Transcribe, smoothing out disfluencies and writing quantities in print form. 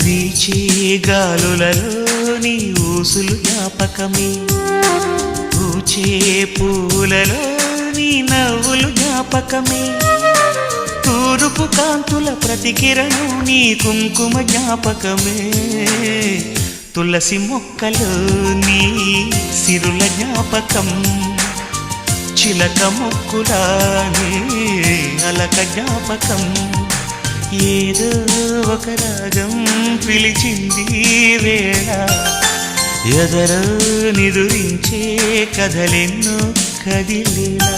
వీచే గాలులలో నీ ఊసులు జ్ఞాపకమే, పూచే పూలలో నీ నవ్వులు జ్ఞాపకమే, తూరుపు కాంతుల ప్రతికిరణం నీ కుంకుమ జ్ఞాపకమే, తులసి మొక్కలో నీ సిరుల జ్ఞాపకం, చిలక మొక్కులానే అలక జ్ఞాపకం, ఏదో ఒక రాగం పిలిచింది వేళ, ఎదరో నిదురించే కథలెన్నో కదిలేలా.